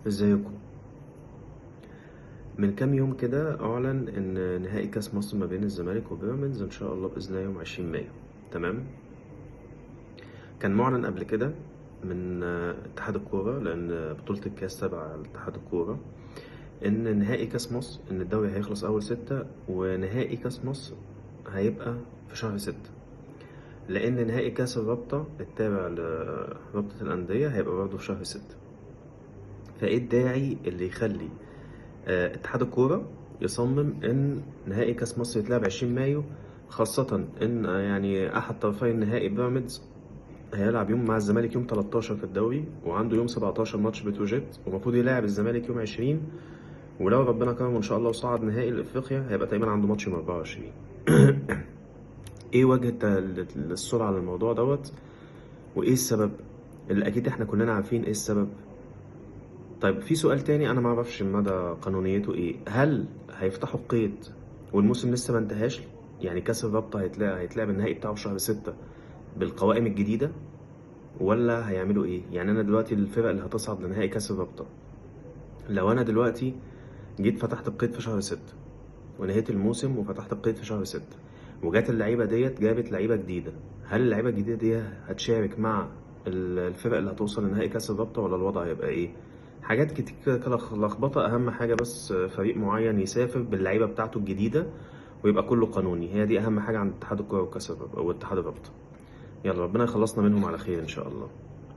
ازيكم؟ من كام يوم كده اعلن ان نهائي كاس مصر ما بين الزمالك وبيراميدز ان شاء الله باذن الله يوم 20 مايو. تمام. كان معلن قبل كده من اتحاد الكوره، لان بطوله الكاس تبع اتحاد الكوره، ان نهائي كاس مصر ان الدوري هيخلص اول 6 ونهائي كاس مصر هيبقى في شهر 6، لان نهائي كاس الرابطه التابع لرابطه الانديه هيبقى برضه في شهر 6. فايه الداعي اللي يخلي اتحاد الكورة يصمم ان نهائي كاس مصر يتلعب 20 مايو، خاصة ان يعني احد طرفي النهائي بيراميدز هيلعب يوم مع الزمالك يوم 13 في الدوري، وعنده يوم 17 ماتش بتروجيت، ومفروض يلاعب الزمالك يوم 20، ولو ربنا كرمه ان شاء الله وصعد نهائي لافريقيا هيبقى تقريبا عنده ماتش يوم 24. ايه وجه السرعة للموضوع دوت، وايه السبب اللي اكيد احنا كلنا عارفين ايه السبب؟ طيب في سؤال تاني انا ما اعرفش مدى قانونيته ايه، هل هيفتحوا القيد والموسم لسه ما انتهاش؟ يعني كاس الرابطة هيتلعب النهائي بتاعه في شهر 6 بالقوائم الجديدة، ولا هيعملوا ايه؟ يعني انا دلوقتي الفرق اللي هتصعد لنهائي كاس الرابطة، لو انا دلوقتي جيت فتحت القيد في شهر 6 ونهيت الموسم وفتحت القيد في شهر 6، وجات اللعيبة ديت جابت لعيبة جديدة، هل اللعيبة الجديدة دي هتشارك مع الفرق اللي هتوصل لنهائي كاس الرابطة، ولا الوضع هيبقى ايه؟ حاجات كتير كده لخبطة. أهم حاجة بس فريق معين يسافر باللعيبة بتاعته الجديدة ويبقى كله قانوني، هي دي أهم حاجة عند اتحاد الكورة وكاس الرابطة واتحاد الرابطة. يلا ربنا يخلصنا منهم على خير إن شاء الله.